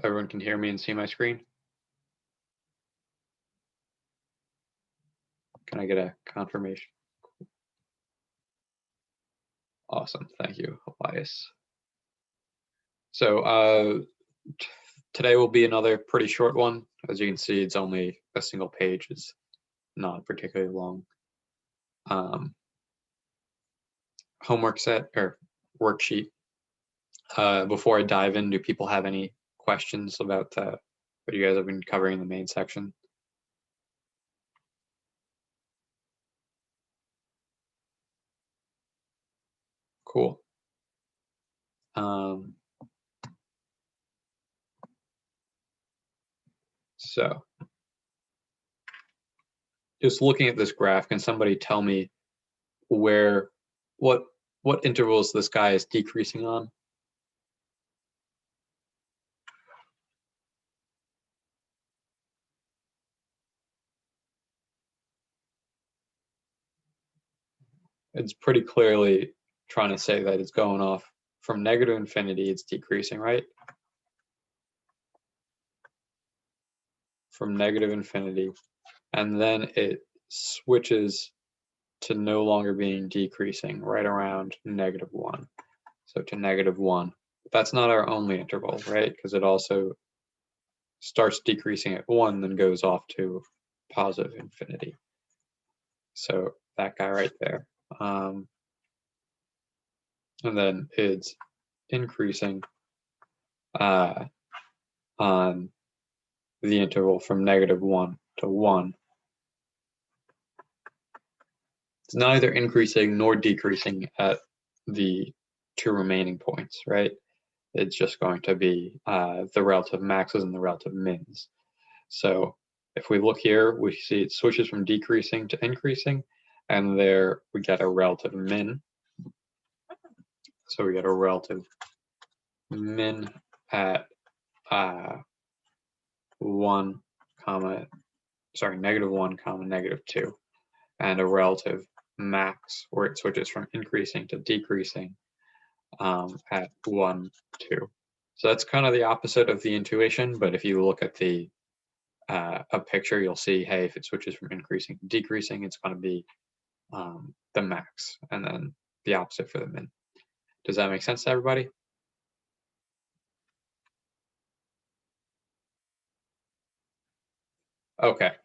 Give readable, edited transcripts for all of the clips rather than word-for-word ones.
Everyone can hear me and see my screen? Can I get a confirmation? Awesome, thank you, Elias. So today will be another pretty short one. As you can see, it's only a single page. It's not particularly long. Homework set or worksheet. Before I dive in, do people have any questions about what you guys have been covering in the main section? Cool. So just looking at this graph, can somebody tell me what intervals this guy is decreasing on? It's pretty clearly trying to say that it's going off from negative infinity, it's decreasing, right? From negative infinity, and then it switches to no longer being decreasing right around -1. So to -1. That's not our only interval, right? Because it also starts decreasing at 1, then goes off to positive infinity. So that guy right there. And then it's increasing on the interval from -1 to 1. It's neither increasing nor decreasing at the two remaining points, right? It's just going to be the relative maxes and the relative mins. So if we look here, we see it switches from decreasing to increasing, and there we get a relative min. So we get a relative min at -1, -1, -2, and a relative max where it switches from increasing to decreasing at 1, 2. So that's kind of the opposite of the intuition, but if you look at the a picture, you'll see, hey, if it switches from increasing to decreasing, it's going to be the max, and then the opposite for the min. Does that make sense to everybody? Okay.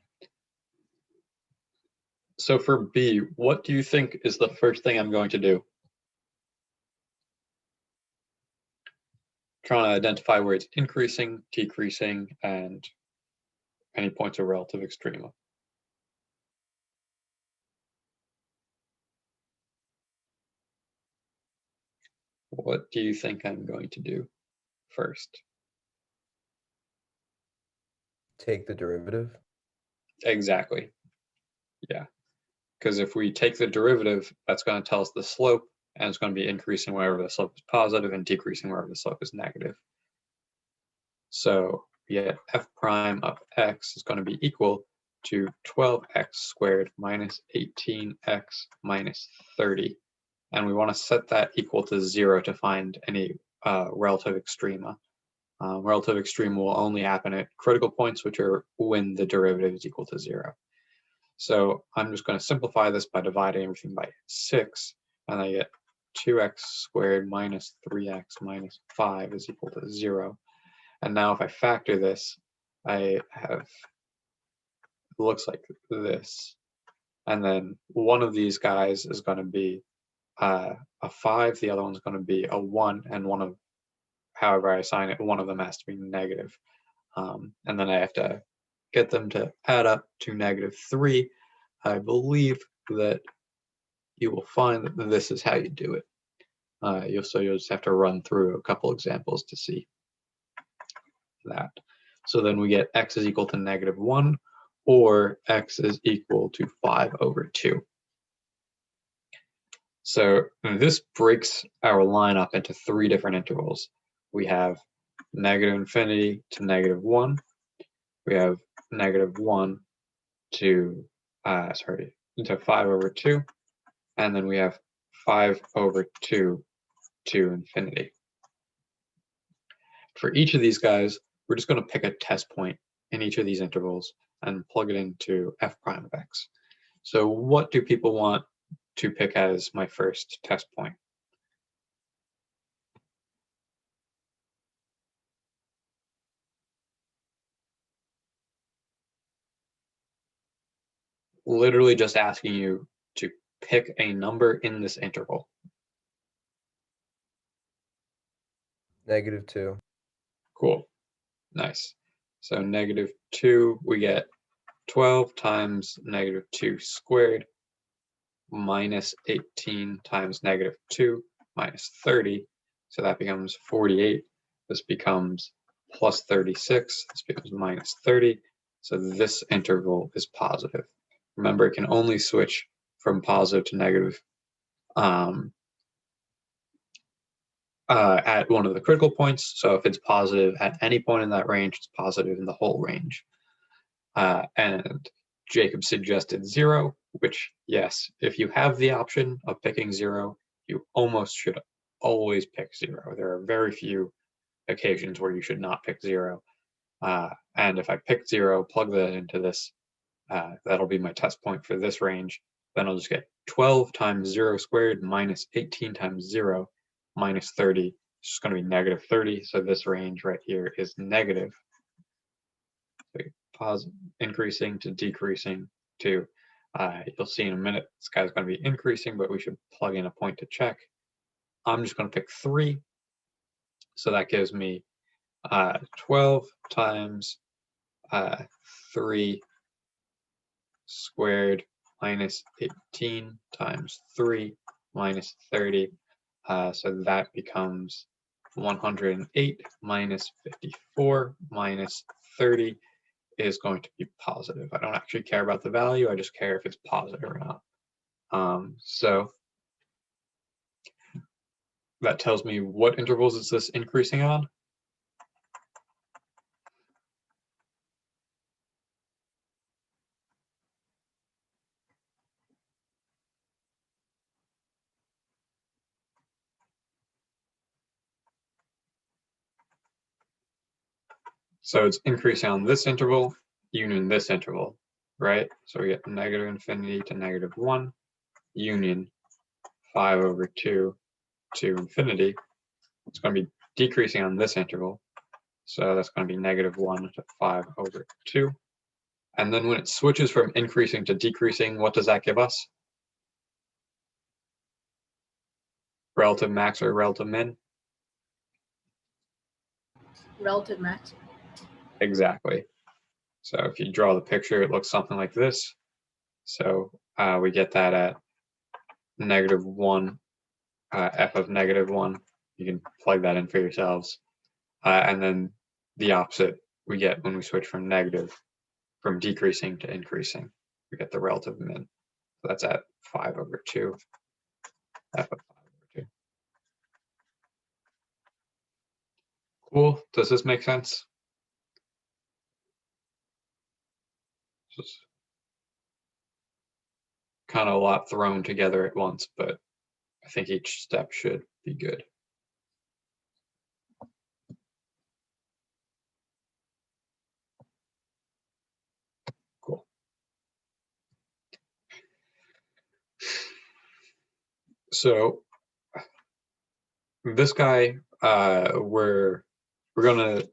So for B, what do you think is the first thing I'm going to do? Trying to identify where it's increasing, decreasing, and any points of relative extrema. What do you think I'm going to do first? Take the derivative? Exactly. Yeah. Because if we take the derivative, that's going to tell us the slope, and it's going to be increasing wherever the slope is positive and decreasing wherever the slope is negative. So we get f prime of x is going to be equal to 12x squared minus 18x minus 30. And we want to set that equal to 0 to find any relative extrema. Relative extrema will only happen at critical points, which are when the derivative is equal to 0. So I'm just going to simplify this by dividing everything by 6, and I get 2x squared minus 3x minus 5 is equal to 0. And now if I factor this, I have, it looks like this. And then one of these guys is going to be a 5, the other one's going to be a 1, and one of, however I assign it, one of them has to be negative. And then I have to get them to add up to -3. I believe that you will find that this is how you do it. You'll just have to run through a couple examples to see that. So then we get x is equal to -1, or x is equal to 5/2. So this breaks our line up into 3 different intervals. We have negative infinity to -1. We have -1 to to 5/2, and then we have 5/2 to infinity. For each of these guys, we're just going to pick a test point in each of these intervals and plug it into f prime of x. So what do people want to pick as my first test point? Literally just asking you to pick a number in this interval. -2. Cool. Nice. So -2, we get 12 times -2 squared minus 18 times -2 minus 30. So that becomes 48. This becomes plus 36. This becomes minus 30. So this interval is positive. Remember, it can only switch from positive to negative at one of the critical points. So if it's positive at any point in that range, it's positive in the whole range. And Jacob suggested 0, which, yes, if you have the option of picking 0, you almost should always pick 0. There are very few occasions where you should not pick 0. And if I pick 0, plug that into this, that'll be my test point for this range. Then I'll just get 12 times 0 squared minus 18 times 0 minus 30. It's just going to be -30. So this range right here is negative. Pause, increasing to decreasing to, you'll see in a minute, this guy's going to be increasing, but we should plug in a point to check. I'm just going to pick 3. So that gives me 12 times 3 squared minus 18 times 3 minus 30. So that becomes 108 minus 54 minus 30 is going to be positive. I don't actually care about the value. I just care if it's positive or not. So that tells me what intervals is this increasing on? So it's increasing on this interval, union this interval, right? So we get -infinity to -1, union 5/2 to infinity. It's going to be decreasing on this interval. So that's going to be -1 to 5/2. And then when it switches from increasing to decreasing, what does that give us? Relative max or relative min? Relative max. Exactly. So if you draw the picture, it looks something like this. So we get that at -1, f of -1. You can plug that in for yourselves. And then the opposite we get when we switch from decreasing to increasing. We get the relative min. So that's at 5/2, f of 5/2. Cool. Does this make sense? Just kind of a lot thrown together at once, but I think each step should be good. Cool. So this guy, we're gonna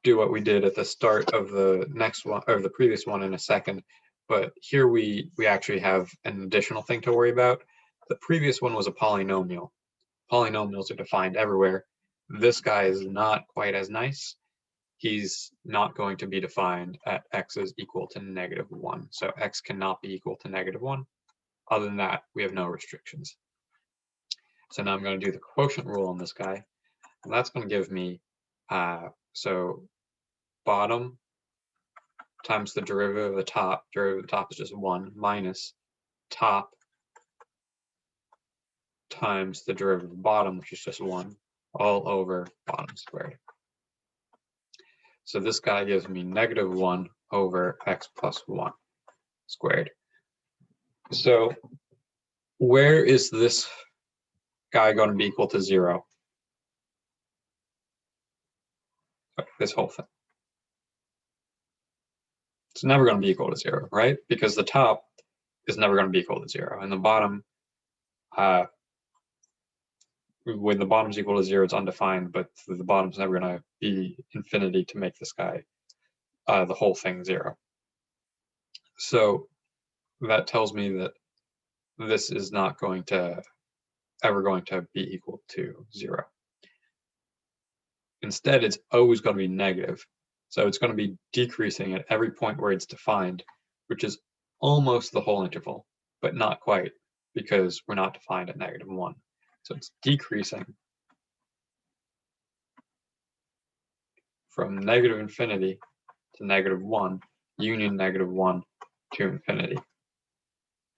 do what we did at the start of the next one or the previous one in a second, but here we actually have an additional thing to worry about. The previous one was a polynomial. Polynomials are defined everywhere. This guy is not quite as nice. He's not going to be defined at x is equal to -1. So x cannot be equal to -1. Other than that, we have no restrictions. So now I'm going to do the quotient rule on this guy. And that's going to give me, so bottom times the derivative of the top. Derivative of the top is just 1 minus top times the derivative of the bottom, which is just 1, all over bottom squared. So this guy gives me -1 over x plus 1 squared. So where is this guy going to be equal to 0? this whole thing. It's never going to be equal to 0, right? Because the top is never going to be equal to 0, and the bottom, when the bottom's equal to 0, it's undefined, but the bottom's never going to be infinity to make this guy, the whole thing 0. So that tells me that this is not going to ever going to be equal to 0. Instead, it's always going to be negative. So it's going to be decreasing at every point where it's defined, which is almost the whole interval, but not quite, because we're not defined at -1. So it's decreasing from negative infinity to -1, union -1 to infinity.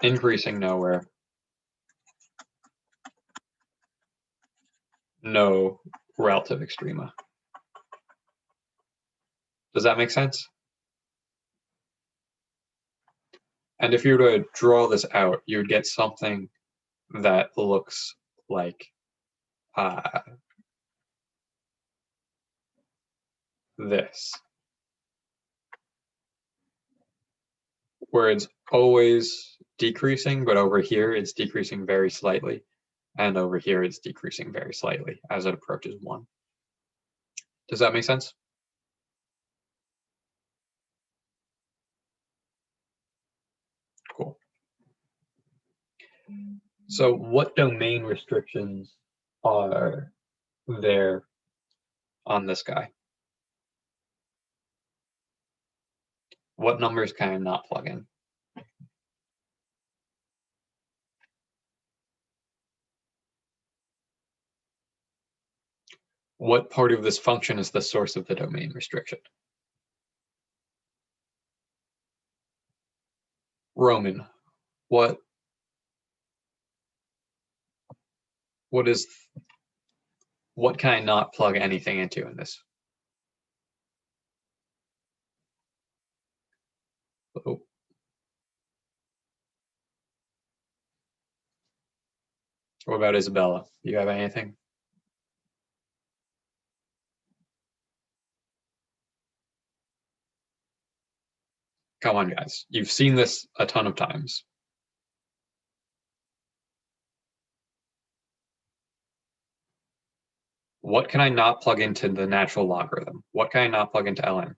Increasing nowhere, no relative extrema. Does that make sense? And if you were to draw this out, you would get something that looks like this, where it's always decreasing, but over here it's decreasing very slightly, and over here it's decreasing very slightly as it approaches 1. Does that make sense? Cool. So what domain restrictions are there on this guy? What numbers can I not plug in? What part of this function is the source of the domain restriction? Roman, what can I not plug anything into in this? Oh. What about Isabella? Do you have anything? Come on, guys. You've seen this a ton of times. What can I not plug into the natural logarithm? What can I not plug into ln?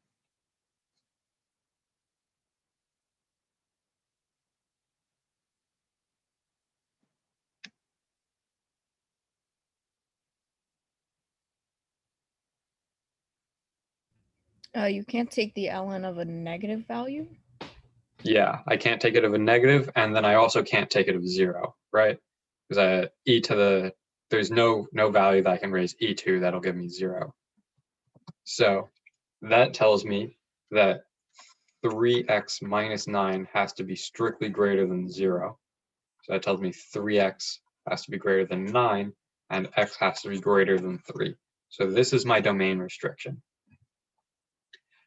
You can't take the ln of a negative value? Yeah, I can't take it of a negative, and then I also can't take it of 0, right? Because there's no value that I can raise e to that'll give me 0. So that tells me that 3x minus 9 has to be strictly greater than 0. So that tells me 3x has to be greater than 9, and x has to be greater than 3. So this is my domain restriction.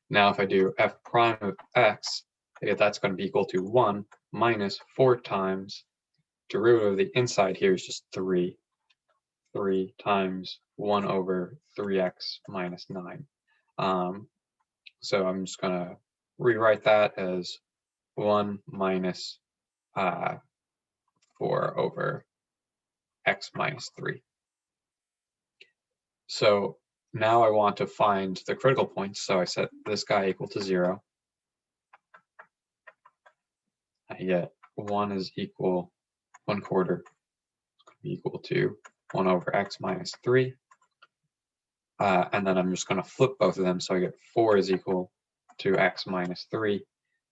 Now if I do f prime of x, I get that's going to be equal to 1 minus 4 times derivative of the inside here is just 3. 3 times 1 over 3x minus 9. So I'm just going to rewrite that as 1 minus 4 over x minus 3. So now I want to find the critical points. So I set this guy equal to 0. I get 1 is equal 1/4. It's going to be equal to 1 over x minus 3. And then I'm just going to flip both of them. So I get 4 is equal to x minus 3.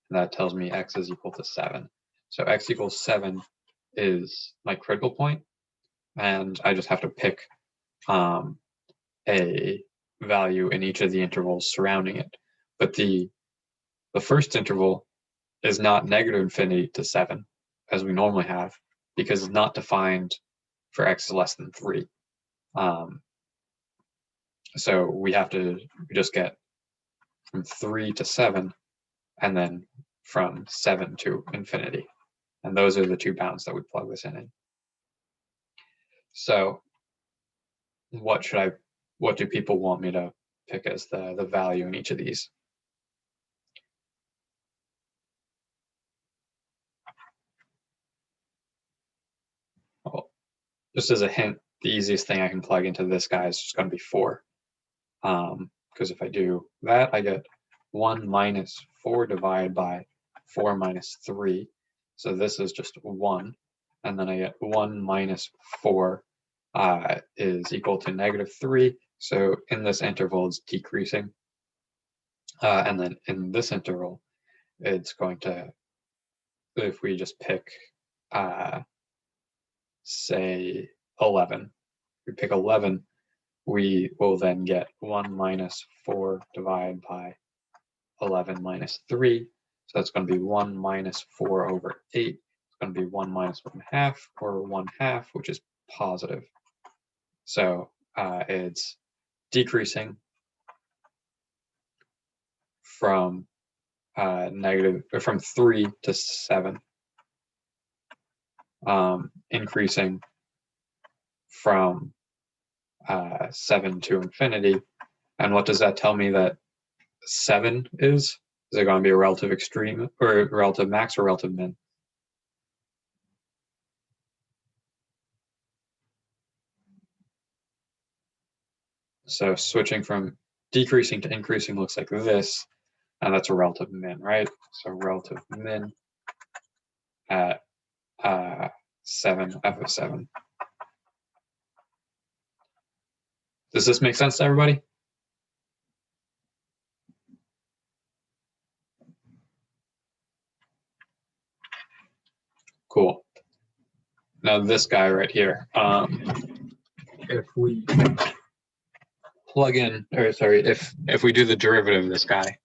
And that tells me x is equal to 7. So x equals 7 is my critical point. And I just have to pick a value in each of the intervals surrounding it. But the first interval is not negative infinity to 7, as we normally have, because it's not defined for x less than 3. So we just get from 3 to 7, and then from 7 to infinity. And those are the two bounds that we plug this in. So what do people want me to pick as the value in each of these. Well, just as a hint, the easiest thing I can plug into this guy is just going to be 4. Because if I do that, I get 1 minus 4 divided by 4 minus 3. So this is just 1. And then I get 1 minus 4 is equal to -3. So in this interval, it's decreasing. And then in this interval, it's going to, if we just pick, say, 11, we pick 11, we will then get 1 minus 4 divided by 11 minus 3. So that's going to be 1 minus 4 over 8. It's going to be 1 minus 1/2, or 1/2, which is positive. So it's decreasing from from 3 to 7, increasing from 7 to infinity. And what does that tell me that 7 is? Is it going to be a relative extreme, or relative max, or relative min? So switching from decreasing to increasing looks like this, and that's a relative min, right? So relative min at 7, f of 7. Does this make sense to everybody? Cool. Now this guy right here, if we plug in, or sorry, if we do the derivative of this guy,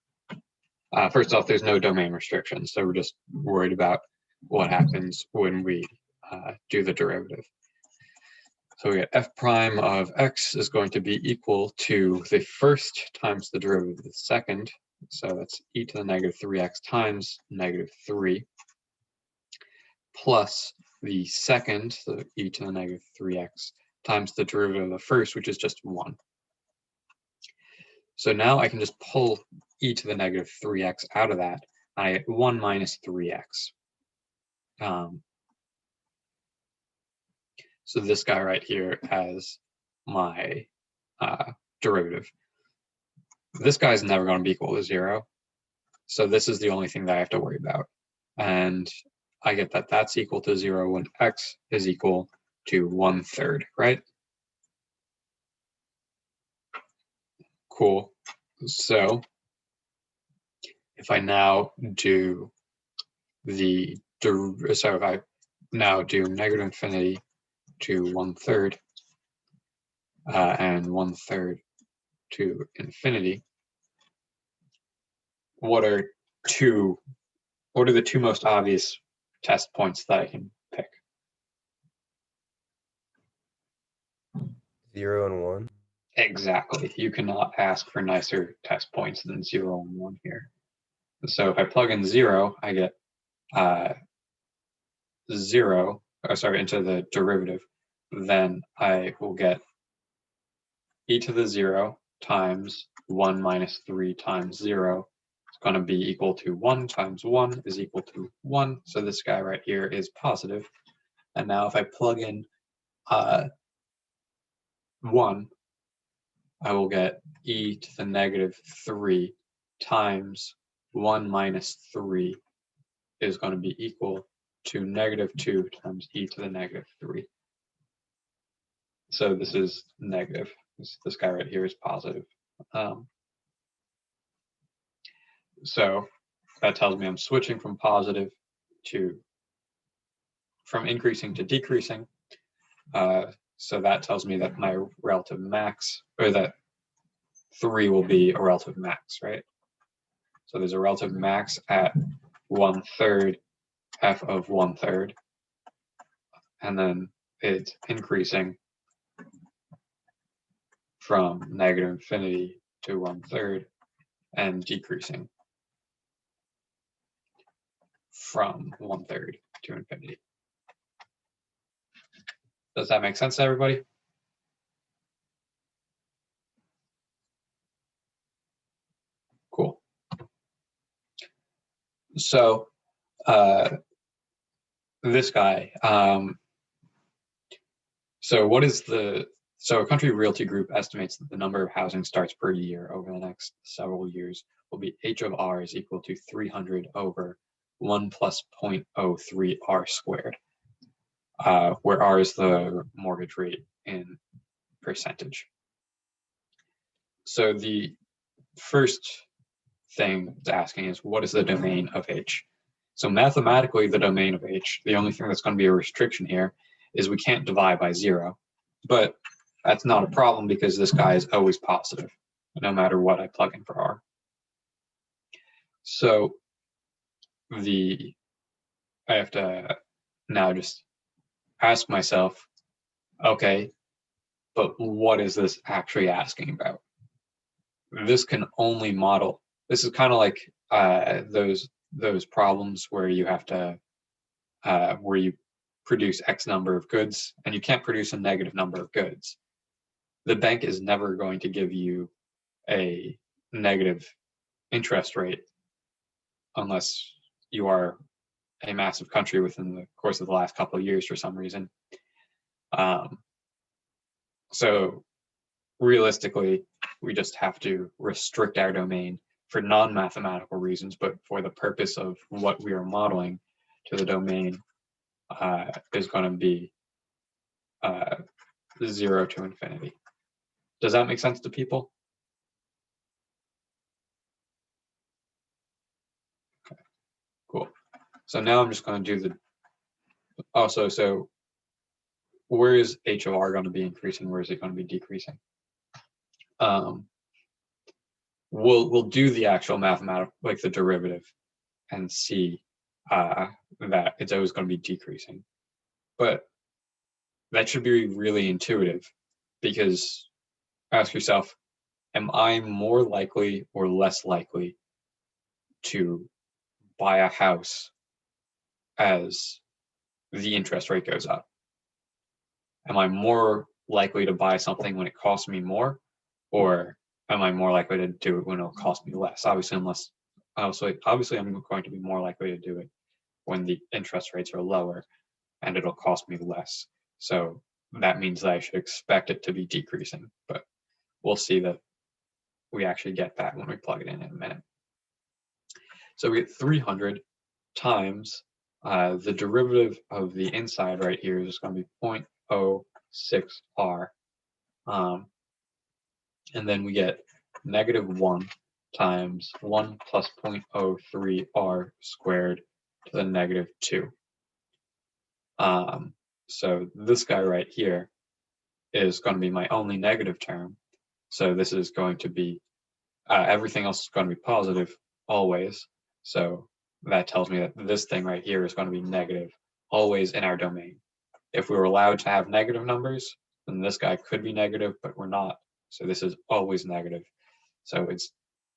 first off, there's no domain restrictions, so we're just worried about what happens when we do the derivative. So we get f prime of x is going to be equal to the first times the derivative of the second, so that's e to the -3x times -3, plus the second, so e to the -3x, times the derivative of the first, which is just 1. So now I can just pull e to the -3x out of that, and I get 1 minus 3x. So this guy right here has my derivative. This guy's never going to be equal to 0. So this is the only thing that I have to worry about. And I get that that's equal to 0 when x is equal to 1/3, right? Cool. So if I now do if I now do -infinity to 1/3 and 1/3 to infinity, what are the two most obvious test points that I can pick? 0 and 1. Exactly. You cannot ask for nicer test points than 0 and 1 here. So if I plug in 0, I get 0, into the derivative. Then I will get e to the 0 times 1 minus 3 times 0. It's going to be equal to 1 times 1 is equal to 1. So this guy right here is positive. And now if I plug in 1, I will get e to the -3 times 1 minus 3 is going to be equal to -2 times e to the -3. So this is negative. This guy right here is positive. So that tells me I'm switching from increasing to decreasing. So that tells me that my relative max, or that 3 will be a relative max, right? So there's a relative max at 1/3 f of 1/3, and then it's increasing from -infinity to 1/3 and decreasing from 1/3 to infinity. Does that make sense to everybody? So this guy, so a country realty group estimates that the number of housing starts per year over the next several years will be H of R is equal to 300 over 1 plus 0.03 R squared, where R is the mortgage rate in percentage. So the first thing it's asking is, what is the domain of H? So mathematically, the domain of H, the only thing that's going to be a restriction here is we can't divide by 0. But that's not a problem because this guy is always positive, no matter what I plug in for R. So I have to now just ask myself, okay, but what is this actually asking about? This can only model. This is kind of like those problems where you have to where you produce X number of goods and you can't produce a negative number of goods. The bank is never going to give you a negative interest rate unless you are a massive country within the course of the last couple of years for some reason. So realistically, we just have to restrict our domain for non-mathematical reasons, but for the purpose of what we are modeling, to the domain is going to be 0 to infinity. Does that make sense to people? Okay, cool. So now I'm just going to do so where is H of R going to be increasing? Where is it going to be decreasing? We'll do the actual mathematical, like the derivative, and see that it's always going to be decreasing. But that should be really intuitive, because ask yourself, am I more likely or less likely to buy a house as the interest rate goes up? Am I more likely to buy something when it costs me more, or am I more likely to do it when it'll cost me less? Obviously, I'm going to be more likely to do it when the interest rates are lower and it'll cost me less. So that means that I should expect it to be decreasing, but we'll see that we actually get that when we plug it in a minute. So we get 300 times the derivative of the inside right here is going to be 0.06R. And then we get -1 times 1 plus 0.03R squared to the -2. So this guy right here is going to be my only negative term. So this is going to be, everything else is going to be positive always. So that tells me that this thing right here is going to be negative always in our domain. If we were allowed to have negative numbers, then this guy could be negative, but we're not. So this is always negative. So it's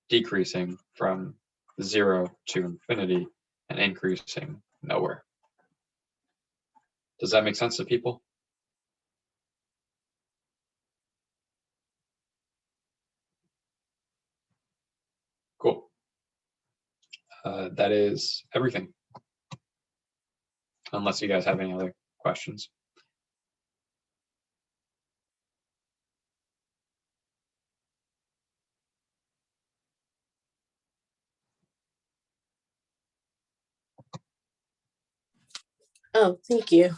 decreasing from 0 to infinity and increasing nowhere. Does that make sense to people? Cool. That is everything. Unless you guys have any other questions. Oh, thank you.